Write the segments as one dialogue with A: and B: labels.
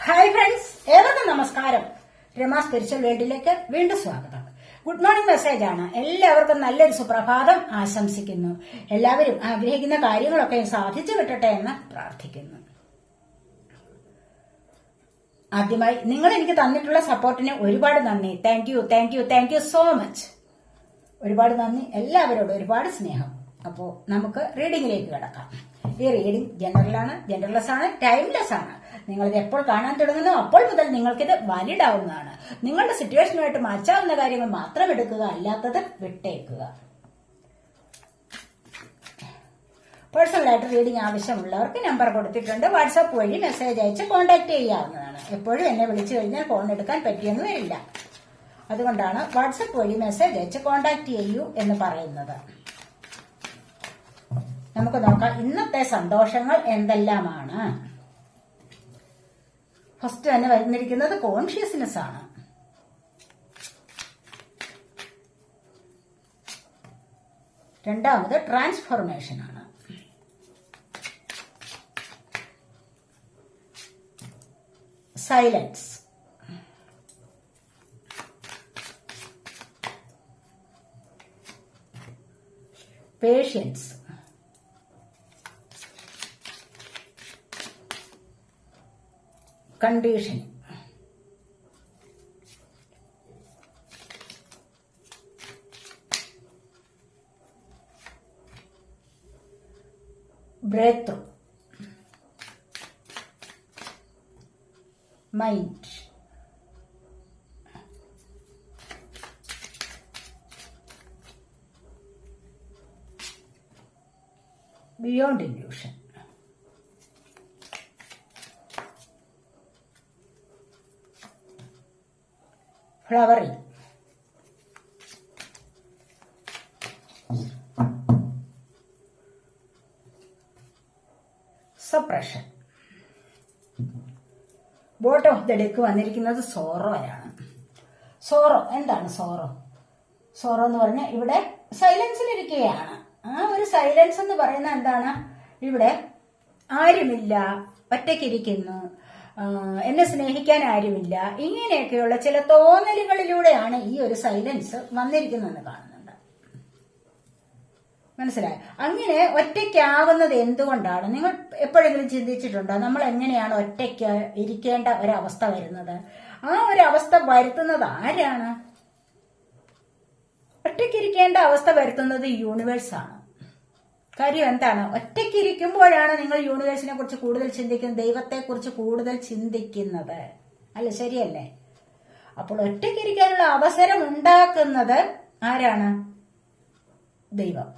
A: Hi friends, ഏവർക്കും നമസ്കാരം. Rama spiritual വേൾഡിലേക്ക് വീണ്ടും സ്വാഗതം. ഗുഡ് മോർണിംഗ് മെസ്സേജ് ആണ്. എല്ലാവർക്കും നല്ലൊരു സുപ്രഭാതം ആശംസിക്കുന്നു. എല്ലാവരും ആഗ്രഹിക്കുന്ന കാര്യങ്ങളൊക്കെ സാധിച്ചു കിട്ടട്ടെ എന്ന് പ്രാർത്ഥിക്കുന്നു. ആദ്യമായി നിങ്ങൾ എനിക്ക് തന്നിട്ടുള്ള സപ്പോർട്ടിന് ഒരുപാട് നന്ദി. Thank you so much. ഒരുപാട് നന്ദി എല്ലാവരോടും, ഒരുപാട് സ്നേഹം. അപ്പോൾ നമുക്ക് റീഡിങ്ങിലേക്ക് കിടക്കാം. ഈ റീഡിംഗ് ജനറലാണ്, ജനറൽലെസ് ആണ്, ടൈംലെസ് ആണ്. നിങ്ങളിത് എപ്പോൾ കാണാൻ തുടങ്ങുന്നു അപ്പോൾ മുതൽ നിങ്ങൾക്കിത് വാലിഡ് ആവുന്നതാണ്. നിങ്ങളുടെ സിറ്റുവേഷനുമായിട്ട് മാച്ചാവുന്ന കാര്യങ്ങൾ മാത്രം എടുക്കുക, അല്ലാത്തത് വിട്ടേക്കുക. പേഴ്സണലായിട്ട് റീഡിംഗ് ആവശ്യമുള്ളവർക്ക് നമ്പർ കൊടുത്തിട്ടുണ്ട്. വാട്സാപ്പ് വഴി മെസ്സേജ് അയച്ച് കോൺടാക്ട് ചെയ്യാവുന്നതാണ്. എപ്പോഴും എന്നെ വിളിച്ചു കഴിഞ്ഞാൽ ഫോൺ എടുക്കാൻ പറ്റിയെന്ന് വരില്ല. അതുകൊണ്ടാണ് വാട്സാപ്പ് വഴി മെസ്സേജ് അയച്ച് കോൺടാക്ട് ചെയ്യൂ എന്ന് പറയുന്നത്. നമുക്ക് നോക്കാം ഇന്നത്തെ സന്തോഷങ്ങൾ എന്തെല്ലാമാണ്. ഫസ്റ്റ് തന്നെ വന്നിരിക്കുന്നത് കോൺഷ്യസ്നെസ് ആണ്. രണ്ടാമത് ട്രാൻസ്ഫോർമേഷൻ ആണ്. Silence. Patience. Condition. Break through. Mind. Beyond illusion. Flowering. Suppression. Bottom of the deck വന്നിരിക്കുന്നത് സോറോയാണ്. സോറോ എന്താണ്? സോറോ എന്ന് പറഞ്ഞാൽ ഇവിടെ സൈലൻസിലിരിക്കുകയാണ്. ആ ഒരു സൈലൻസ് എന്ന് പറയുന്ന എന്താണ്? ഇവിടെ ആരുമില്ല, ഒറ്റയ്ക്കിരിക്കുന്നു, എന്നെ സ്നേഹിക്കാൻ ആരുമില്ല, ഇങ്ങനെയൊക്കെയുള്ള ചില തോന്നലുകളിലൂടെയാണ് ഈ ഒരു സൈലൻസ് വന്നിരിക്കുന്നതെന്ന് കാണുന്നുണ്ട്. മനസ്സിലായോ? അങ്ങനെ ഒറ്റയ്ക്കാവുന്നത് എന്തുകൊണ്ടാണ്? നിങ്ങൾ എപ്പോഴെങ്കിലും ചിന്തിച്ചിട്ടുണ്ടോ നമ്മൾ എങ്ങനെയാണ് ഒറ്റയ്ക്ക് ഇരിക്കേണ്ട ഒരവസ്ഥ വരുന്നത്? ആ ഒരു അവസ്ഥ വരുത്തുന്നത് ആരാണ്? ഒറ്റയ്ക്കിരിക്കേണ്ട അവസ്ഥ വരുത്തുന്നത് യൂണിവേഴ്സാണ്. കാര്യം എന്താണ്? ഒറ്റയ്ക്കിരിക്കുമ്പോഴാണ് നിങ്ങൾ യൂണിവേഴ്സിനെ കുറിച്ച് കൂടുതൽ ചിന്തിക്കുന്നത്, ദൈവത്തെ കുറിച്ച് കൂടുതൽ ചിന്തിക്കുന്നത്. അല്ല, ശരിയല്ലേ? അപ്പോൾ ഒറ്റയ്ക്കിരിക്കാനുള്ള അവസരം ഉണ്ടാക്കുന്നത് ആരാണ്? ദൈവം.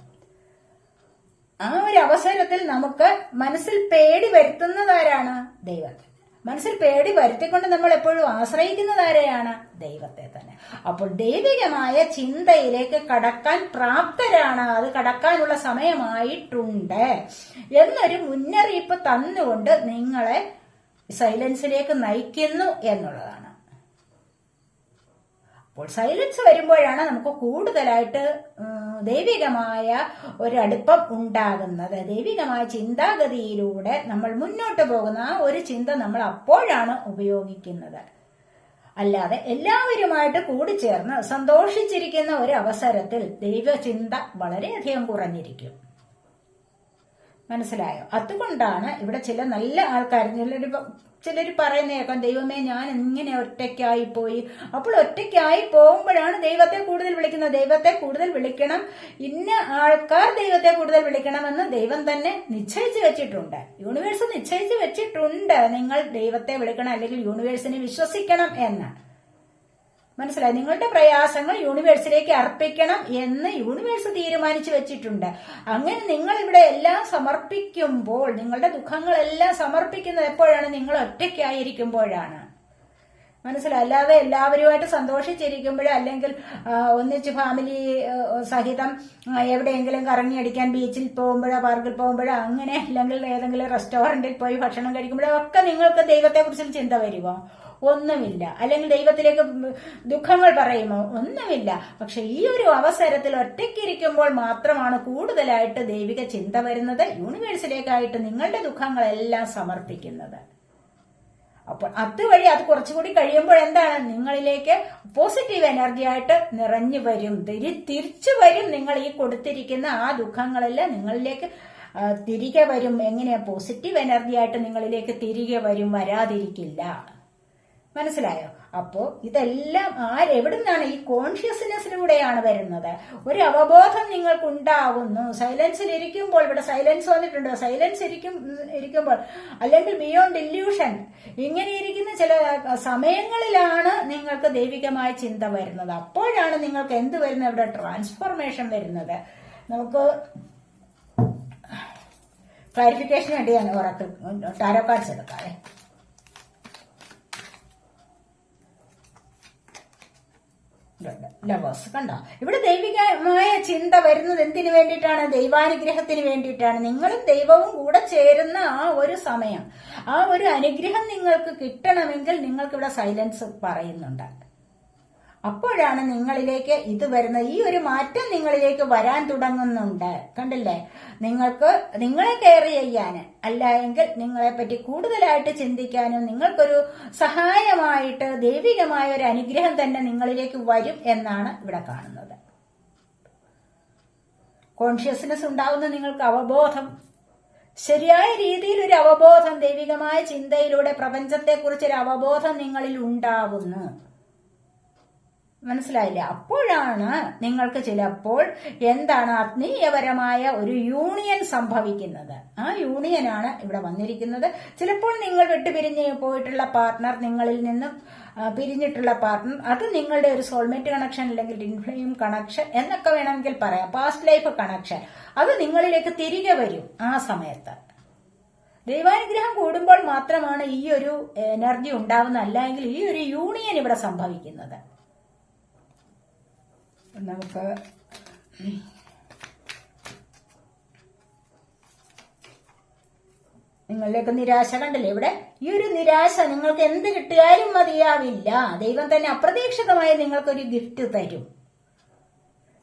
A: ആ ഒരു അവസരത്തിൽ നമുക്ക് മനസ്സിൽ പേടി വരുത്തുന്നത് ആരാണ്? ദൈവത്തെ. മനസ്സിൽ പേടി വരുത്തിക്കൊണ്ട് നമ്മൾ എപ്പോഴും ആശ്രയിക്കുന്നത് ആരെയാണ്? ദൈവത്തെ തന്നെ. അപ്പോൾ ദൈവികമായ ചിന്തയിലേക്ക് കടക്കാൻ പ്രാപ്തരാണ്, അത് കടക്കാനുള്ള സമയമായിട്ടുണ്ട് എന്നൊരു മുന്നറിയിപ്പ് തന്നുകൊണ്ട് നിങ്ങളെ സൈലൻസിലേക്ക് നയിക്കുന്നു എന്നുള്ളതാണ്. അപ്പോൾ സൈലൻസ് വരുമ്പോഴാണ് നമുക്ക് കൂടുതലായിട്ട് ദൈവികമായ ഒരടുപ്പം ഉണ്ടാകുന്നത്. ദൈവികമായ ചിന്താഗതിയിലൂടെ നമ്മൾ മുന്നോട്ട് പോകുന്ന ആ ഒരു ചിന്ത നമ്മൾ അപ്പോഴാണ് ഉപയോഗിക്കുന്നത്. അല്ലാതെ എല്ലാവരുമായിട്ട് കൂടിച്ചേർന്ന് സന്തോഷിച്ചിരിക്കുന്ന ഒരു അവസരത്തിൽ ദൈവചിന്ത വളരെയധികം കുറഞ്ഞിരിക്കും. മനസ്സിലായോ? അതുകൊണ്ടാണ് ഇവിടെ ചില നല്ല ആൾക്കാർ, ചിലർ പറയുന്ന കേൾക്കാം, ദൈവമേ ഞാൻ ഇങ്ങനെ ഒറ്റയ്ക്കായി പോയി. അപ്പോൾ ഒറ്റയ്ക്കായി പോകുമ്പോഴാണ് ദൈവത്തെ കൂടുതൽ വിളിക്കുന്നത്. ദൈവത്തെ കൂടുതൽ വിളിക്കണം, ഇന്ന ആൾക്കാർ ദൈവത്തെ കൂടുതൽ വിളിക്കണമെന്ന് ദൈവം തന്നെ നിശ്ചയിച്ചു വെച്ചിട്ടുണ്ട്. യൂണിവേഴ്സ് നിശ്ചയിച്ചു വെച്ചിട്ടുണ്ട് നിങ്ങൾ ദൈവത്തെ വിളിക്കണം, അല്ലെങ്കിൽ യൂണിവേഴ്സിനെ വിശ്വസിക്കണം എന്ന്. മനസ്സിലായി? നിങ്ങളുടെ പ്രയാസങ്ങൾ യൂണിവേഴ്സിലേക്ക് അർപ്പിക്കണം എന്ന് യൂണിവേഴ്സ് തീരുമാനിച്ചു വെച്ചിട്ടുണ്ട്. അങ്ങനെ നിങ്ങൾ ഇവിടെ എല്ലാം സമർപ്പിക്കുമ്പോൾ, നിങ്ങളുടെ ദുഃഖങ്ങളെല്ലാം സമർപ്പിക്കുന്നത് എപ്പോഴാണ്? നിങ്ങൾ ഒറ്റയ്ക്കായിരിക്കുമ്പോഴാണ്. മനസ്സിലായി? അല്ലാതെ എല്ലാവരുമായിട്ട് സന്തോഷിച്ചിരിക്കുമ്പോഴോ, അല്ലെങ്കിൽ ഒന്നിച്ച് ഫാമിലി സഹിതം എവിടെയെങ്കിലും കറങ്ങിയടിക്കാൻ ബീച്ചിൽ പോകുമ്പോഴോ, പാർക്കിൽ പോകുമ്പോഴോ, അങ്ങനെ, അല്ലെങ്കിൽ ഏതെങ്കിലും റെസ്റ്റോറന്റിൽ പോയി ഭക്ഷണം കഴിക്കുമ്പോഴോ ഒക്കെ നിങ്ങൾക്ക് ദൈവത്തെക്കുറിച്ച് ചിന്ത വരുമോ? ഒന്നുമില്ല. അല്ലെങ്കിൽ ദൈവത്തിലേക്ക് ദുഃഖങ്ങൾ പറയുമോ? ഒന്നുമില്ല. പക്ഷെ ഈ ഒരു അവസരത്തിൽ ഒറ്റയ്ക്കിരിക്കുമ്പോൾ മാത്രമാണ് കൂടുതലായിട്ട് ദൈവിക ചിന്ത വരുന്നത്, യൂണിവേഴ്സിലേക്കായിട്ട് നിങ്ങളുടെ ദുഃഖങ്ങളെല്ലാം സമർപ്പിക്കുന്നത്. അപ്പോൾ അതുവഴി അത് കുറച്ചുകൂടി കഴിയുമ്പോൾ എന്താണ്, നിങ്ങളിലേക്ക് പോസിറ്റീവ് എനർജി ആയിട്ട് നിറഞ്ഞു വരും, തിരിച്ചു വരും. നിങ്ങൾ ഈ കൊടുത്തിരിക്കുന്ന ആ ദുഃഖങ്ങളെല്ലാം നിങ്ങളിലേക്ക് തിരികെ വരും. എങ്ങനെയാ? പോസിറ്റീവ് എനർജി ആയിട്ട് നിങ്ങളിലേക്ക് തിരികെ വരും, വരാതിരിക്കില്ല. മനസ്സിലായോ? അപ്പോ ഇതെല്ലാം എവിടുന്നാണ്? ഈ കോൺഷ്യസ്നെസ്സിലൂടെയാണ് വരുന്നത്. ഒരു അവബോധം നിങ്ങൾക്കുണ്ടാവുന്നു. സൈലൻസിൽ ഇരിക്കുമ്പോൾ, ഇവിടെ സൈലൻസ് വന്നിട്ടുണ്ട്, സൈലൻസ് ഇരിക്കുമ്പോൾ അല്ലെങ്കിൽ ബിയോണ്ട് ഇല്യൂഷൻ, ഇങ്ങനെ ഇരിക്കുന്ന ചില സമയങ്ങളിലാണ് നിങ്ങൾക്ക് ദൈവികമായ ചിന്ത വരുന്നത്. അപ്പോഴാണ് നിങ്ങൾക്ക് എന്ത് വരുന്നത്? ഇവിടെ ട്രാൻസ്ഫോർമേഷൻ വരുന്നത്. നമുക്ക് ക്ലാരിഫിക്കേഷന് വേണ്ടി ഞാൻ ഓറാക്കിൾ ടാരോ കാർഡ്സ് എടുക്കാവേ. ലവേഴ്സ് കണ്ടോ? ഇവിടെ ദൈവികമായ ചിന്ത വരുന്നത് എന്തിനു വേണ്ടിയിട്ടാണ്? ദൈവാനുഗ്രഹത്തിന് വേണ്ടിയിട്ടാണ്. നിങ്ങളും ദൈവവും കൂടെ ചേരുന്ന ആ ഒരു സമയം, ആ ഒരു അനുഗ്രഹം നിങ്ങൾക്ക് കിട്ടണമെങ്കിൽ നിങ്ങൾക്ക് ഇവിടെ സൈലൻസ് പറയുന്നുണ്ട്. അപ്പോഴാണ് നിങ്ങളിലേക്ക് ഇത് വരുന്നത്. ഈ ഒരു മാറ്റം നിങ്ങളിലേക്ക് വരാൻ തുടങ്ങുന്നുണ്ട്. കണ്ടില്ലേ? നിങ്ങളെ കെയർ ചെയ്യാൻ, അല്ല എങ്കിൽ നിങ്ങളെ പറ്റി കൂടുതലായിട്ട് ചിന്തിക്കാനും നിങ്ങൾക്കൊരു സഹായമായിട്ട് ദൈവികമായ ഒരു അനുഗ്രഹം തന്നെ നിങ്ങളിലേക്ക് വരും എന്നാണ് ഇവിടെ കാണുന്നത്. കോൺഷ്യസ്നെസ് ഉണ്ടാവുന്ന നിങ്ങൾക്ക് അവബോധം, ശരിയായ രീതിയിൽ ഒരു അവബോധം, ദൈവികമായ ചിന്തയിലൂടെ പ്രപഞ്ചത്തെക്കുറിച്ചൊരു അവബോധം നിങ്ങളിൽ ഉണ്ടാവുന്നു. മനസ്സിലായില്ലേ? അപ്പോഴാണ് നിങ്ങൾക്ക് ചിലപ്പോൾ എന്താണ് ആത്മീയപരമായ ഒരു യൂണിയൻ സംഭവിക്കുന്നത്. ആ യൂണിയനാണ് ഇവിടെ വന്നിരിക്കുന്നത്. ചിലപ്പോൾ നിങ്ങൾ വിട്ടുപിരിഞ്ഞ് പോയിട്ടുള്ള പാർട്ട്ണർ, നിങ്ങളിൽ നിന്നും പിരിഞ്ഞിട്ടുള്ള പാർട്ട്ണർ, അത് നിങ്ങളുടെ ഒരു സോൾമേറ്റ് കണക്ഷൻ അല്ലെങ്കിൽ ഇൻഫ്ലെയിം കണക്ഷൻ എന്നൊക്കെ വേണമെങ്കിൽ പറയാം, പാസ്റ്റ് ലൈഫ് കണക്ഷൻ, അത് നിങ്ങളിലേക്ക് തിരികെ വരും. ആ സമയത്ത് ദൈവാനുഗ്രഹം കൂടുമ്പോൾ മാത്രമാണ് ഈ ഒരു എനർജി ഉണ്ടാവുന്നത്, അല്ലെങ്കിൽ ഈ ഒരു യൂണിയൻ ഇവിടെ സംഭവിക്കുന്നത്. നമുക്ക് നിങ്ങളിലേക്ക് നിരാശ കണ്ടില്ലേ? ഇവിടെ ഈ ഒരു നിരാശ, നിങ്ങൾക്ക് എന്ത് കിട്ടിയാലും മതിയാവില്ല. ദൈവം തന്നെ അപ്രതീക്ഷിതമായി നിങ്ങൾക്കൊരു ഗിഫ്റ്റ് തരും.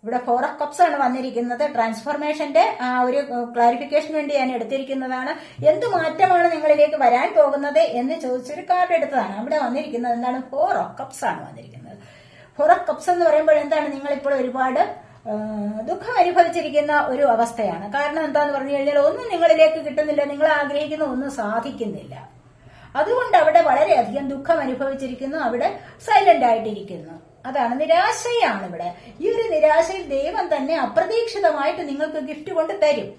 A: ഇവിടെ 4 of Cups ആണ് വന്നിരിക്കുന്നത്. ട്രാൻസ്ഫോർമേഷന്റെ ആ ഒരു ക്ലാരിഫിക്കേഷന് വേണ്ടി ഞാൻ എടുത്തിരിക്കുന്നതാണ്. എന്ത് മാറ്റമാണ് നിങ്ങളിലേക്ക് വരാൻ പോകുന്നത് എന്ന് ചോദിച്ചൊരു കാർഡ് എടുത്തതാണ്. അവിടെ വന്നിരിക്കുന്നത് എന്താണ്? 4 of Cups ആണ് വന്നിരിക്കുന്നത്. 4 of Cups എന്ന് പറയുമ്പോൾ എന്താണ്? നിങ്ങളിപ്പോൾ ഒരുപാട് ദുഃഖം അനുഭവിച്ചിരിക്കുന്ന ഒരു അവസ്ഥയാണ്. കാരണം എന്താന്ന് പറഞ്ഞു കഴിഞ്ഞാൽ, ഒന്നും നിങ്ങളിലേക്ക് കിട്ടുന്നില്ല, നിങ്ങൾ ആഗ്രഹിക്കുന്ന ഒന്നും സാധിക്കുന്നില്ല. അതുകൊണ്ട് അവിടെ വളരെയധികം ദുഃഖം അനുഭവിച്ചിരിക്കുന്നു, അവിടെ സൈലന്റ് ആയിട്ടിരിക്കുന്നു. അതാണ് നിരാശയാണ് ഇവിടെ. ഈ ഒരു നിരാശയിൽ ദൈവം തന്നെ അപ്രതീക്ഷിതമായിട്ട് നിങ്ങൾക്ക് ഗിഫ്റ്റ് കൊണ്ട് തരും.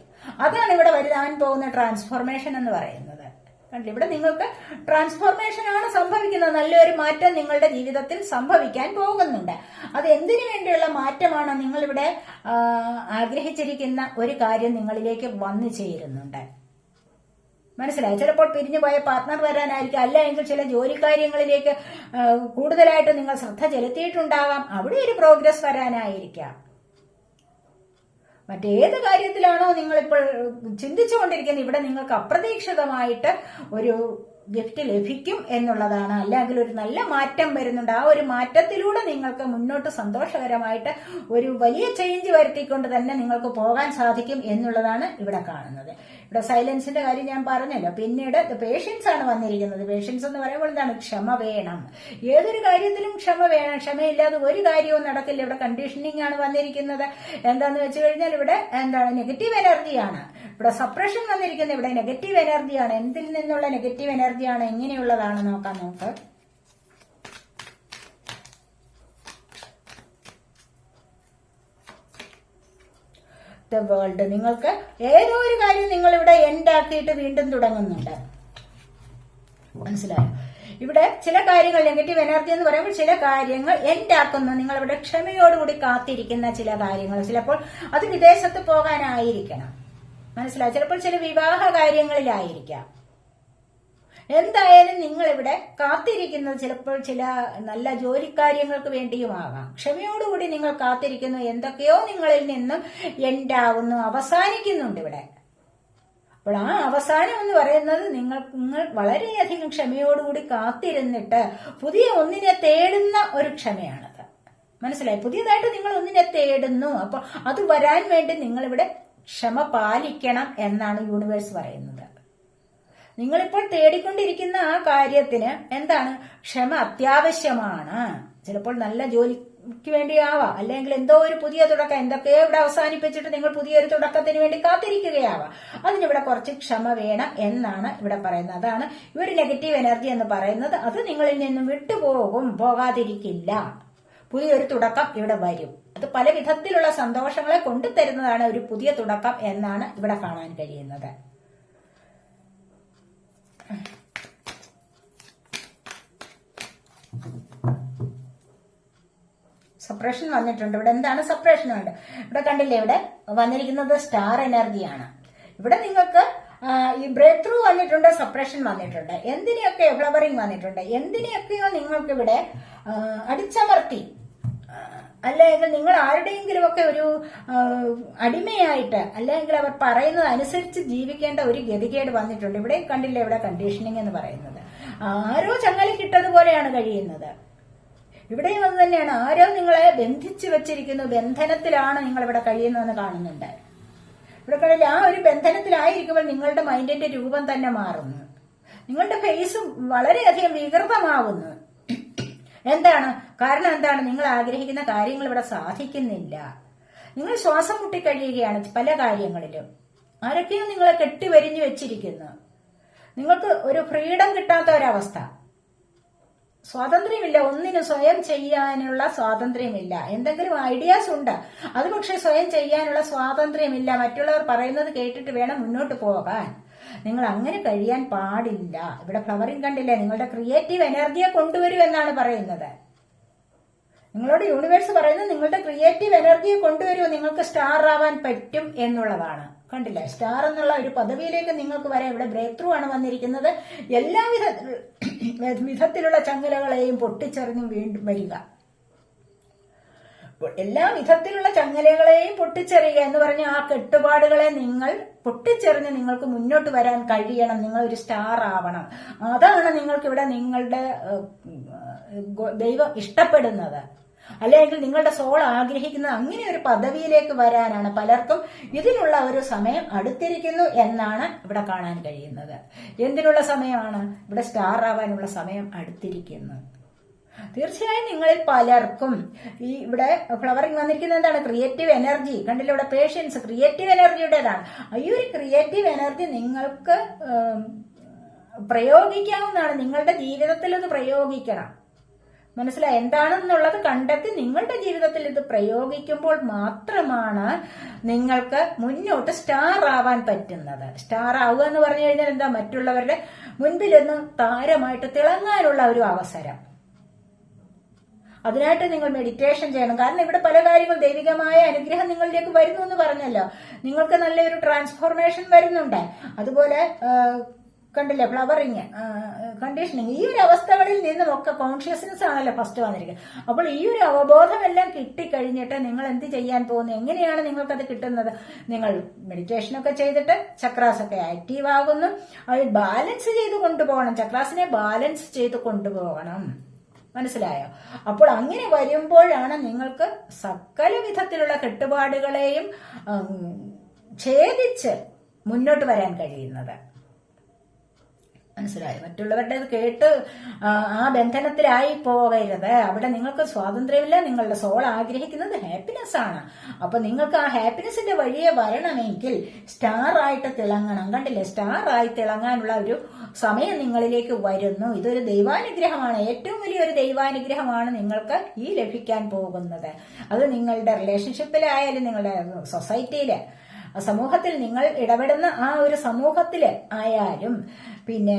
A: അതാണ് ഇവിടെ വരാൻ പോകുന്ന ട്രാൻസ്ഫോർമേഷൻ എന്ന് പറയുന്നത്. കണ്ടില്ല? ഇവിടെ നിങ്ങൾക്ക് ട്രാൻസ്ഫോർമേഷൻ ആണ് സംഭവിക്കുന്നത്. നല്ലൊരു മാറ്റം നിങ്ങളുടെ ജീവിതത്തിൽ സംഭവിക്കാൻ പോകുന്നുണ്ട്. അത് എന്തിനു വേണ്ടിയുള്ള മാറ്റമാണ്? നിങ്ങളിവിടെ ആഗ്രഹിച്ചിരിക്കുന്ന ഒരു കാര്യം നിങ്ങളിലേക്ക് വന്നു ചേരുന്നുണ്ട്. മനസ്സിലായി? ചിലപ്പോൾ പിരിഞ്ഞുപോയ പാർട്ട്ണർ വരാനായിരിക്കും, അല്ല എങ്കിൽ ചില ജോലി കാര്യങ്ങളിലേക്ക് കൂടുതലായിട്ട് നിങ്ങൾ ശ്രദ്ധ ചെലുത്തിയിട്ടുണ്ടാകാം, അവിടെ ഒരു പ്രോഗ്രസ് വരാനായിരിക്കാം. മറ്റേത് കാര്യത്തിലാണോ നിങ്ങളിപ്പോൾ ചിന്തിച്ചുകൊണ്ടിരിക്കുന്നത്, ഇവിടെ നിങ്ങൾക്ക് അപ്രതീക്ഷിതമായിട്ട് ഒരു ഗിഫ്റ്റ് ലഭിക്കും എന്നുള്ളതാണ്. അല്ലെങ്കിൽ ഒരു നല്ല മാറ്റം വരുന്നുണ്ട്. ആ ഒരു മാറ്റത്തിലൂടെ നിങ്ങൾക്ക് മുന്നോട്ട് സന്തോഷകരമായിട്ട് ഒരു വലിയ ചേഞ്ച് വരുത്തിക്കൊണ്ട് തന്നെ നിങ്ങൾക്ക് പോകാൻ സാധിക്കും എന്നുള്ളതാണ് ഇവിടെ കാണുന്നത്. ഇവിടെ സൈലൻസിന്റെ കാര്യം ഞാൻ പറഞ്ഞല്ലോ. പിന്നീട് പേഷ്യൻസ് ആണ് വന്നിരിക്കുന്നത്. പേഷ്യൻസ് എന്ന് പറയുമ്പോൾ എന്താണ്? ക്ഷമ വേണം. ഏതൊരു കാര്യത്തിലും ക്ഷമ വേണം. ക്ഷമയില്ലാതെ ഒരു കാര്യവും നടക്കില്ല. ഇവിടെ കണ്ടീഷനിങ് ആണ് വന്നിരിക്കുന്നത്. എന്താന്ന് വെച്ച് കഴിഞ്ഞാൽ ഇവിടെ എന്താണ്? നെഗറ്റീവ് എനർജിയാണ്. ഇവിടെ സപ്രഷൻ വന്നിരിക്കുന്നത്. ഇവിടെ നെഗറ്റീവ് എനർജിയാണ്. എന്തിൽ നിന്നുള്ള നെഗറ്റീവ് എനർജിയാണ്? എങ്ങനെയുള്ളതാണ് നോക്കാം നമുക്ക്. The world. നിങ്ങൾക്ക് ഏതോ ഒരു കാര്യം നിങ്ങൾ ഇവിടെ എൻഡ് ആക്കിയിട്ട് വീണ്ടും തുടങ്ങുന്നുണ്ട്. മനസ്സിലായോ? ഇവിടെ ചില കാര്യങ്ങൾ നെഗറ്റീവ് എനർജി എന്ന് പറയുമ്പോൾ ചില കാര്യങ്ങൾ എൻഡ് ആക്കുന്നു. നിങ്ങൾ ഇവിടെ ക്ഷമയോടുകൂടി കാത്തിരിക്കുന്ന ചില കാര്യങ്ങൾ, ചിലപ്പോൾ അത് വിദേശത്ത് പോകാനായിരിക്കണം. മനസ്സിലായോ? ചിലപ്പോൾ ചില വിവാഹ കാര്യങ്ങളിലായിരിക്കാം. എന്തായാലും നിങ്ങളിവിടെ കാത്തിരിക്കുന്നത് ചിലപ്പോൾ ചില നല്ല ജോലിക്കാര്യങ്ങൾക്ക് വേണ്ടിയുമാകാം. ക്ഷമയോടുകൂടി നിങ്ങൾ കാത്തിരിക്കുന്നു. എന്തൊക്കെയോ നിങ്ങളിൽ നിന്നും എൻഡാവുന്നു, അവസാനിക്കുന്നുണ്ട് ഇവിടെ. അപ്പോൾ ആ അവസാനം എന്ന് പറയുന്നത് നിങ്ങൾ വളരെയധികം ക്ഷമയോടുകൂടി കാത്തിരുന്നിട്ട് പുതിയ ഒന്നിനെ തേടുന്ന ഒരു ക്ഷമയാണത്. മനസ്സിലായി? പുതിയതായിട്ട് നിങ്ങൾ ഒന്നിനെ തേടുന്നു. അപ്പോൾ അത് വരാൻ വേണ്ടി നിങ്ങളിവിടെ ക്ഷമ പാലിക്കണം എന്നാണ് യൂണിവേഴ്സ് പറയുന്നത്. നിങ്ങളിപ്പോൾ തേടിക്കൊണ്ടിരിക്കുന്ന ആ കാര്യത്തിന് എന്താണ്? ക്ഷമ അത്യാവശ്യമാണ്. ചിലപ്പോൾ നല്ല ജോലിക്ക് വേണ്ടിയാവാം, അല്ലെങ്കിൽ എന്തോ ഒരു പുതിയ തുടക്കം, എന്തൊക്കെയോ ഇവിടെ അവസാനിപ്പിച്ചിട്ട് നിങ്ങൾ പുതിയൊരു തുടക്കത്തിന് വേണ്ടി കാത്തിരിക്കുകയാവാം. അതിനിവിടെ കുറച്ച് ക്ഷമ വേണം എന്നാണ് ഇവിടെ പറയുന്നത്. അതാണ് ഈ ഒരു നെഗറ്റീവ് എനർജി എന്ന് പറയുന്നത്. അത് നിങ്ങളിൽ നിന്നും വിട്ടുപോകും, പോകാതിരിക്കില്ല. പുതിയൊരു തുടക്കം ഇവിടെ വരും. അത് പല വിധത്തിലുള്ള സന്തോഷങ്ങളെ കൊണ്ടുതരുന്നതാണ് ഒരു പുതിയ തുടക്കം എന്നാണ് ഇവിടെ കാണാൻ കഴിയുന്നത്. സപ്രഷൻ വന്നിട്ടുണ്ട്. ഇവിടെ എന്താണ് സപ്രഷൻ ഉണ്ട്? ഇവിടെ കണ്ടില്ലേ, ഇവിടെ വന്നിരിക്കുന്നത് സ്റ്റാർ എനർജിയാണ്. ഇവിടെ നിങ്ങൾക്ക് ഈ ബ്രേക്ക് ത്രൂ വന്നിട്ടുണ്ട്, സപ്രഷൻ വന്നിട്ടുണ്ട്, എന്തിനെയൊക്കെ ഫ്ലവറിങ് വന്നിട്ടുണ്ട്, എന്തിനെയൊക്കെയോ നിങ്ങൾക്ക് ഇവിടെ അടിച്ചമർത്തി, അല്ലെങ്കിൽ നിങ്ങൾ ആരുടെയെങ്കിലും ഒക്കെ ഒരു അടിമയായിട്ട്, അല്ലെങ്കിൽ അവർ പറയുന്നത് അനുസരിച്ച് ജീവിക്കേണ്ട ഒരു ഗതികേട് വന്നിട്ടുണ്ട്. ഇവിടെ കണ്ടില്ലേ, ഇവിടെ കണ്ടീഷനിങ് എന്ന് പറയുന്നത് ആരോ ചങ്ങലക്കിട്ടതുപോലെയാണ് കഴിയുന്നത്. ഇവിടെയും അത് തന്നെയാണ്. ആരോ നിങ്ങളെ ബന്ധിച്ചു വെച്ചിരിക്കുന്നു, ബന്ധനത്തിലാണ് നിങ്ങൾ ഇവിടെ കഴിയുന്നതെന്ന് കാണുന്നുണ്ട്. ഇവിടെ കണ്ടില്ല, ആ ഒരു ബന്ധനത്തിലായിരിക്കുമ്പോൾ നിങ്ങളുടെ മൈൻഡിന്റെ രൂപം തന്നെ മാറുന്നു, നിങ്ങളുടെ ഫേസ് വളരെയധികം വികൃതമാവുന്നു. എന്താണ് കാരണം? എന്താണ്? നിങ്ങൾ ആഗ്രഹിക്കുന്ന കാര്യങ്ങൾ ഇവിടെ സാധിക്കുന്നില്ല. നിങ്ങൾ ശ്വാസം മുട്ടിക്കഴിയുകയാണ് പല കാര്യങ്ങളിലും. ആരൊക്കെയോ നിങ്ങളെ കെട്ടിവരിഞ്ഞു വെച്ചിരിക്കുന്നു. നിങ്ങൾക്ക് ഒരു ഫ്രീഡം കിട്ടാത്ത ഒരവസ്ഥ, സ്വാതന്ത്ര്യമില്ല, ഒന്നിനും സ്വയം ചെയ്യാനുള്ള സ്വാതന്ത്ര്യമില്ല. എന്തെങ്കിലും ഐഡിയാസ് ഉണ്ട്, അത് പക്ഷെ സ്വയം ചെയ്യാനുള്ള സ്വാതന്ത്ര്യമില്ല. മറ്റുള്ളവർ പറയുന്നത് കേട്ടിട്ട് വേണം മുന്നോട്ട് പോകാൻ. നിങ്ങൾ അങ്ങനെ കഴിയാൻ പാടില്ല. ഇവിടെ ഫ്ലവറിംഗ് കണ്ടില്ലേ, നിങ്ങളുടെ ക്രിയേറ്റീവ് എനർജിയെ കൊണ്ടുവരൂ എന്നാണ് പറയുന്നത്. നിങ്ങളോട് യൂണിവേഴ്സ് പറയുന്നത് നിങ്ങളുടെ ക്രിയേറ്റീവ് എനർജിയെ കൊണ്ടുവരൂ, നിങ്ങൾക്ക് സ്റ്റാർ ആവാൻ പറ്റും എന്നുള്ളതാണ്. കണ്ടില്ലേ, സ്റ്റാർ എന്നുള്ള ഒരു പദവിയിലേക്ക് നിങ്ങൾക്ക് വരാം. ഇവിടെ ബ്രേക്ക് ത്രൂ ആണ് വന്നിരിക്കുന്നത്. എല്ലാ വിധത്തിലുള്ള ചങ്ങലകളെയും പൊട്ടിച്ചെറിഞ്ഞും വീണ്ടും വരിക. എല്ലാ വിധത്തിലുള്ള ചങ്ങലകളെയും പൊട്ടിച്ചെറിയുക എന്ന് പറഞ്ഞ ആ കെട്ടുപാടുകളെ നിങ്ങൾ പൊട്ടിച്ചെറിഞ്ഞ് നിങ്ങൾക്ക് മുന്നോട്ട് വരാൻ കഴിയണം. നിങ്ങൾ ഒരു സ്റ്റാർ ആവണം. അതാണ് നിങ്ങൾക്ക് ഇവിടെ നിങ്ങളുടെ ദൈവം ഇഷ്ടപ്പെടുന്നത്, അല്ലെങ്കിൽ നിങ്ങളുടെ സോൾ ആഗ്രഹിക്കുന്നത്. അങ്ങനെ ഒരു പദവിയിലേക്ക് വരാനാണ്. പലർക്കും ഇതിനുള്ള ഒരു സമയം അടുത്തിരിക്കുന്നു എന്നാണ് ഇവിടെ കാണാൻ കഴിയുന്നത്. എന്തിനുള്ള സമയമാണ്? ഇവിടെ സ്റ്റാർ ആവാനുള്ള സമയം അടുത്തിരിക്കുന്നു. തീർച്ചയായും നിങ്ങളിൽ പലർക്കും ഈ ഇവിടെ ഫ്ലവറിംഗ് വന്നിരിക്കുന്നത് എന്താണ്? Creative energy. കണ്ടില്ല, ഇവിടെ പേഷ്യൻസ് ക്രിയേറ്റീവ് എനർജിയുടേതാണ്. ഈ ഒരു ക്രിയേറ്റീവ് എനർജി നിങ്ങൾക്ക് പ്രയോഗിക്കാവുന്നതാണ്. നിങ്ങളുടെ ജീവിതത്തിൽ ഇത് പ്രയോഗിക്കണം. മനസ്സിലായി? എന്താണെന്നുള്ളത് കണ്ടെത്തി നിങ്ങളുടെ ജീവിതത്തിൽ ഇത് പ്രയോഗിക്കുമ്പോൾ മാത്രമാണ് നിങ്ങൾക്ക് മുന്നോട്ട് സ്റ്റാർ ആവാൻ പറ്റുന്നത്. സ്റ്റാർ ആവുക എന്ന് പറഞ്ഞു കഴിഞ്ഞാൽ എന്താ? മറ്റുള്ളവരുടെ മുൻപിലൊന്ന് താരമായിട്ട് തിളങ്ങാനുള്ള ഒരു അവസരം. അതിനായിട്ട് നിങ്ങൾ മെഡിറ്റേഷൻ ചെയ്യണം. കാരണം ഇവിടെ പല കാര്യങ്ങൾ, ദൈവികമായ അനുഗ്രഹം നിങ്ങളിലേക്ക് വരുന്നു എന്ന് പറഞ്ഞല്ലോ. നിങ്ങൾക്ക് നല്ലൊരു ട്രാൻസ്ഫോർമേഷൻ വരുന്നുണ്ട്. അതുപോലെ കണ്ടില്ലേ, ഫ്ലവറിങ്, കണ്ടീഷനിങ്, ഈ ഒരു അവസ്ഥകളിൽ നിന്നും ഒക്കെ കോൺഷ്യസ്നെസ് ആണല്ലോ ഫസ്റ്റ് വന്നിരിക്കുന്നത്. അപ്പോൾ ഈ ഒരു അവബോധമെല്ലാം കിട്ടിക്കഴിഞ്ഞിട്ട് നിങ്ങൾ എന്ത് ചെയ്യാൻ പോകുന്നു? എങ്ങനെയാണ് നിങ്ങൾക്കത് കിട്ടുന്നത്? നിങ്ങൾ മെഡിറ്റേഷനൊക്കെ ചെയ്തിട്ട് ചക്രാസ് ഒക്കെ ആക്റ്റീവ് ആകുന്നു. അത് ബാലൻസ് ചെയ്ത് കൊണ്ടുപോകണം. ചക്രാസിനെ ബാലൻസ് ചെയ്ത് കൊണ്ടുപോകണം. മനസ്സിലായോ? അപ്പോൾ അങ്ങനെ വരുമ്പോഴാണ് നിങ്ങൾക്ക് സകല വിധത്തിലുള്ള കെട്ടുപാടുകളെയും ഛേദിച്ച് മുന്നോട്ട് വരാൻ കഴിയുന്നത്. മനസ്സിലായി? മറ്റുള്ളവരുടെ കേട്ട് ആ ബന്ധനത്തിലായി പോകരുത്. അവിടെ നിങ്ങൾക്ക് സ്വാതന്ത്ര്യമില്ല. നിങ്ങളുടെ സോൾ ആഗ്രഹിക്കുന്നത് ഹാപ്പിനെസ് ആണ്. അപ്പൊ നിങ്ങൾക്ക് ആ ഹാപ്പിനെസിന്റെ വഴിയെ വരണമെങ്കിൽ സ്റ്റാർ ആയിട്ട് തിളങ്ങണം. കണ്ടില്ലേ, സ്റ്റാർ ആയി തിളങ്ങാനുള്ള ഒരു സമയം നിങ്ങളിലേക്ക് വരുന്നു. ഇതൊരു ദൈവാനുഗ്രഹമാണ്. ഏറ്റവും വലിയൊരു ദൈവാനുഗ്രഹമാണ് നിങ്ങൾക്ക് ഈ ലഭിക്കാൻ പോകുന്നത്. അത് നിങ്ങളുടെ റിലേഷൻഷിപ്പിലായാലും, നിങ്ങളുടെ സൊസൈറ്റിയില്, സമൂഹത്തിൽ നിങ്ങൾ ഇടപെടുന്ന ആ ഒരു സമൂഹത്തില് ആയാലും, പിന്നെ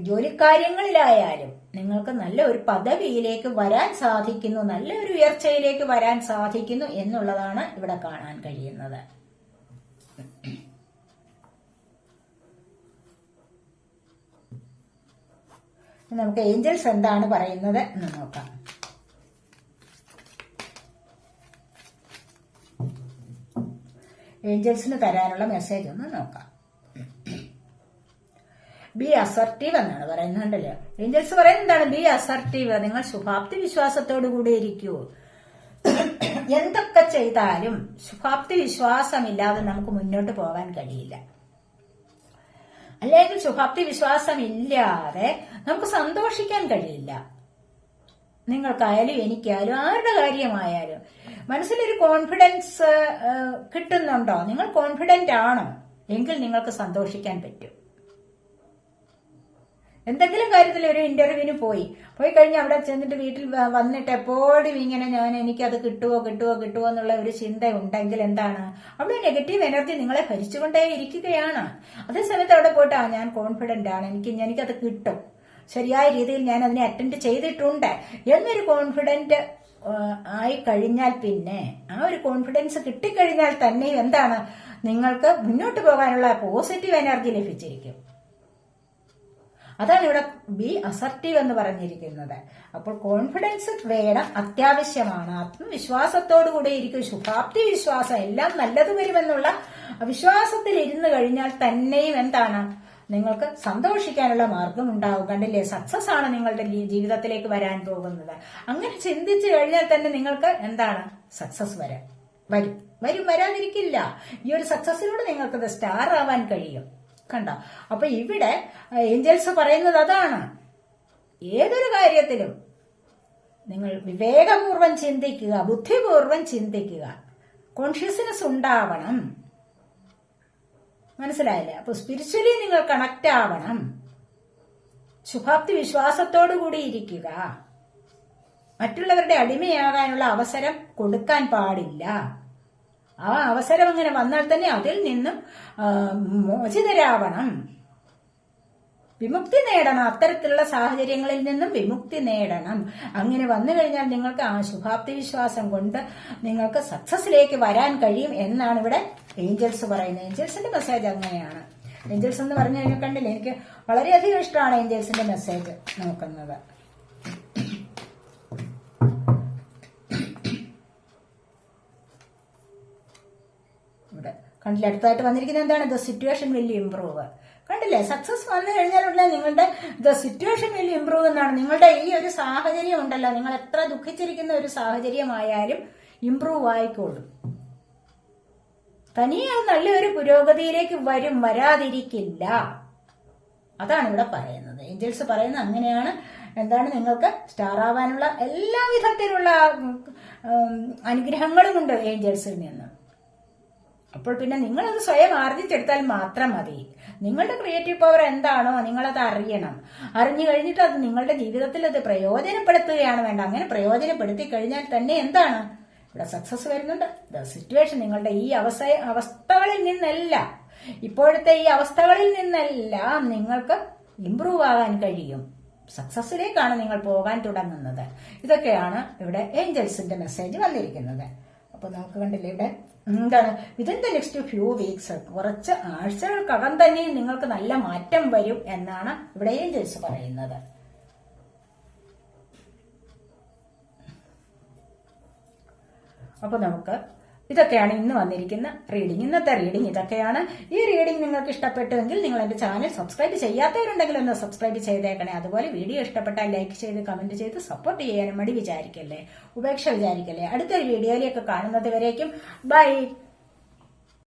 A: ജോലിക്കാര്യങ്ങളിലായാലും നിങ്ങൾക്ക് നല്ല ഒരു പദവിയിലേക്ക് വരാൻ സാധിക്കുന്നു, നല്ലൊരു ഉയർച്ചയിലേക്ക് വരാൻ സാധിക്കുന്നു എന്നുള്ളതാണ് ഇവിടെ കാണാൻ കഴിയുന്നത്. നമുക്ക് ഏഞ്ചൽസ് എന്താണ് പറയുന്നത് എന്ന് നോക്കാം. ഏഞ്ചൽസിന് തരാനുള്ള മെസ്സേജ് ഒന്ന് നോക്കാം. ബി അസർട്ടീവ് എന്നാണ് പറയുന്നുണ്ടല്ലോ. ഏഞ്ചൽസ് പറയുന്നത് എന്താണ്? B assertive. നിങ്ങൾ ശുഭാപ്തി വിശ്വാസത്തോടു കൂടി ഇരിക്കൂ. എന്തൊക്കെ ചെയ്താലും ശുഭാപ്തി വിശ്വാസമില്ലാതെ നമുക്ക് മുന്നോട്ട് പോകാൻ കഴിയില്ല. അല്ലെങ്കിൽ ശുഭാപ്തി വിശ്വാസം ഇല്ലാതെ നമുക്ക് സന്തോഷിക്കാൻ കഴിയില്ല. നിങ്ങൾക്കായാലും എനിക്കായാലും ആരുടെ കാര്യമായാലും മനസ്സിലൊരു കോൺഫിഡൻസ് കിട്ടുന്നുണ്ടോ, നിങ്ങൾ കോൺഫിഡന്റ് ആണോ, എങ്കിൽ നിങ്ങൾക്ക് സന്തോഷിക്കാൻ പറ്റും. എന്തെങ്കിലും കാര്യത്തിൽ ഒരു ഇന്റർവ്യൂവിന് പോയി കഴിഞ്ഞാൽ അവിടെ ചെന്നിട്ട് വീട്ടിൽ വന്നിട്ട് എപ്പോഴും ഇങ്ങനെ എനിക്കത് കിട്ടുമോ എന്നുള്ള ഒരു ചിന്ത ഉണ്ടെങ്കിൽ എന്താണ്, അവിടെ നെഗറ്റീവ് എനർജി നിങ്ങളെ ഭരിച്ചുകൊണ്ടേ ഇരിക്കുകയാണ്. അതേസമയത്ത് അവിടെ പോയിട്ട് ഞാൻ കോൺഫിഡന്റ് ആണ്, എനിക്കത് കിട്ടും, ശരിയായ രീതിയിൽ ഞാൻ അതിനെ അറ്റൻഡ് ചെയ്തിട്ടുണ്ട് എന്നൊരു കോൺഫിഡന്റ് ആയി കഴിഞ്ഞാൽ, പിന്നെ ആ ഒരു കോൺഫിഡൻസ് കിട്ടിക്കഴിഞ്ഞാൽ തന്നെ എന്താണ്, നിങ്ങൾക്ക് മുന്നോട്ട് പോകാനുള്ള പോസിറ്റീവ് എനർജി ലഭിച്ചിരിക്കും. അതാണ് ഇവിടെ ബി അസർട്ടീവ് എന്ന് പറഞ്ഞിരിക്കുന്നത്. അപ്പോൾ കോൺഫിഡൻസ് വേണം, അത്യാവശ്യമാണ്. ആത്മവിശ്വാസത്തോടു കൂടെ ഇരിക്കും. ശുഭാപ്തി വിശ്വാസം, എല്ലാം നല്ലത് വരുമെന്നുള്ള വിശ്വാസത്തിൽ ഇരുന്ന് കഴിഞ്ഞാൽ തന്നെയും എന്താണ്, നിങ്ങൾക്ക് സന്തോഷിക്കാനുള്ള മാർഗം ഉണ്ടാവും. കണ്ടില്ലേ, സക്സസ് ആണ് നിങ്ങളുടെ ജീവിതത്തിലേക്ക് വരാൻ പോകുന്നത്. അങ്ങനെ ചിന്തിച്ചു കഴിഞ്ഞാൽ തന്നെ നിങ്ങൾക്ക് എന്താണ്, സക്സസ് വരും, വരാതിരിക്കില്ല. ഈ ഒരു സക്സസിലൂടെ നിങ്ങൾക്ക് സ്റ്റാർ ആവാൻ കഴിയും. കണ്ടോ, അപ്പൊ ഇവിടെ ഏഞ്ചൽസ് പറയുന്നത് അതാണ്. ഏതൊരു കാര്യത്തിലും നിങ്ങൾ വിവേകപൂർവം ചിന്തിക്കുക, ബുദ്ധിപൂർവം ചിന്തിക്കുക, കോൺഷ്യസ്നെസ് ഉണ്ടാവണം. മനസ്സിലായില്ലേ? അപ്പൊ സ്പിരിച്വലി നിങ്ങൾ കണക്ട് ആവണം. ശുഭാപ്തി വിശ്വാസത്തോടു കൂടി ഇരിക്കുക. മറ്റുള്ളവരുടെ അടിമയാകാനുള്ള അവസരം കൊടുക്കാൻ പാടില്ല. ആ അവസരം അങ്ങനെ വന്നാൽ തന്നെ അതിൽ നിന്നും മോചിതരാവണം, വിമുക്തി നേടണം. അത്തരത്തിലുള്ള സാഹചര്യങ്ങളിൽ നിന്നും വിമുക്തി നേടണം. അങ്ങനെ വന്നു കഴിഞ്ഞാൽ നിങ്ങൾക്ക് ആ ശുഭാപ്തി വിശ്വാസം കൊണ്ട് നിങ്ങൾക്ക് സക്സസിലേക്ക് വരാൻ കഴിയും എന്നാണ് ഇവിടെ ഏഞ്ചൽസ് പറയുന്നത്. ഏഞ്ചൽസിന്റെ മെസ്സേജ് അങ്ങനെയാണ്. ഏഞ്ചൽസ് എന്ന് പറഞ്ഞു കഴിഞ്ഞാൽ കണ്ടില്ലേ, എനിക്ക് വളരെയധികം ഇഷ്ടമാണ് ഏഞ്ചൽസിന്റെ മെസ്സേജ് നോക്കുന്നത്. ഇവിടെ കണ്ടില്ലേ, അടുത്തായിട്ട് വന്നിരിക്കുന്നത് എന്താണ്, ദ സിറ്റുവേഷൻ വിൽ ഇംപ്രൂവ്. കണ്ടില്ലേ, സക്സസ് വന്നു കഴിഞ്ഞാലുള്ള നിങ്ങളുടെ ദ സിറ്റുവേഷൻ വിൽ ഇംപ്രൂവ് എന്നാണ്. നിങ്ങളുടെ ഈ ഒരു സാഹചര്യം ഉണ്ടല്ലോ, നിങ്ങൾ എത്ര ദുഃഖിച്ചിരിക്കുന്ന ഒരു സാഹചര്യമായാലും ഇംപ്രൂവ് ആയിക്കോളും. തനിയെ അത് നല്ലൊരു പുരോഗതിയിലേക്ക് വരാതിരിക്കില്ല. അതാണ് ഇവിടെ പറയുന്നത്. ഏഞ്ചൽസ് പറയുന്നത് അങ്ങനെയാണ്. എന്താണ്, നിങ്ങൾക്ക് സ്റ്റാർ ആവാനുള്ള എല്ലാ വിധത്തിലുള്ള അനുഗ്രഹങ്ങളും ഉണ്ട് ഏഞ്ചൽസിൽ നിന്ന്. അപ്പോൾ പിന്നെ നിങ്ങളത് സ്വയം ആർജിച്ചെടുത്താൽ മാത്രം മതി. നിങ്ങളുടെ ക്രിയേറ്റീവ് പവർ എന്താണോ നിങ്ങളത് അറിയണം. അറിഞ്ഞു കഴിഞ്ഞിട്ട് അത് നിങ്ങളുടെ ജീവിതത്തിൽ അത് പ്രയോജനപ്പെടുത്തുകയാണ് വേണ്ട. അങ്ങനെ പ്രയോജനപ്പെടുത്തി കഴിഞ്ഞാൽ തന്നെ എന്താണ്, ഇവിടെ സക്സസ് വരുന്നുണ്ട്. ദ സിറ്റുവേഷൻ, നിങ്ങളുടെ ഈ അവസ്ഥകളിൽ നിന്നല്ല, ഇപ്പോഴത്തെ ഈ അവസ്ഥകളിൽ നിന്നെല്ലാം നിങ്ങൾക്ക് ഇംപ്രൂവ് ആകാൻ കഴിയും. സക്സസിലേക്കാണ് നിങ്ങൾ പോകാൻ തുടങ്ങുന്നത്. ഇതൊക്കെയാണ് ഇവിടെ ഏഞ്ചൽസിന്റെ മെസ്സേജ് വന്നിരിക്കുന്നത്. അപ്പൊ നമുക്ക് കണ്ടില്ലേ, ഇവിടെ എന്താണ്, within the next few weeks, കുറച്ച് ആഴ്ചകൾക്കകം തന്നെ നിങ്ങൾക്ക് നല്ല മാറ്റം വരും എന്നാണ് ഇവിടെ ഏഞ്ചൽസ് പറയുന്നത്. അപ്പൊ നമുക്ക് ഇതൊക്കെയാണ് ഇന്ന് വന്നിരിക്കുന്ന റീഡിംഗ്. ഇന്നത്തെ റീഡിംഗ് ഇതൊക്കെയാണ്. ഈ റീഡിംഗ് നിങ്ങൾക്ക് ഇഷ്ടപ്പെട്ടുവെങ്കിൽ നിങ്ങൾ എന്റെ ചാനൽ സബ്സ്ക്രൈബ് ചെയ്യാത്തവരുണ്ടെങ്കിൽ ഒന്ന് സബ്സ്ക്രൈബ് ചെയ്തേക്കണേ. അതുപോലെ വീഡിയോ ഇഷ്ടപ്പെട്ടാൽ ലൈക്ക് ചെയ്ത് കമന്റ് ചെയ്ത് സപ്പോർട്ട് ചെയ്യാനും മടി വിചാരിക്കല്ലേ, ഉപേക്ഷ വിചാരിക്കല്ലേ. അടുത്തൊരു വീഡിയോയിലേക്ക് കാണുന്നത് വരേക്കും ബൈ.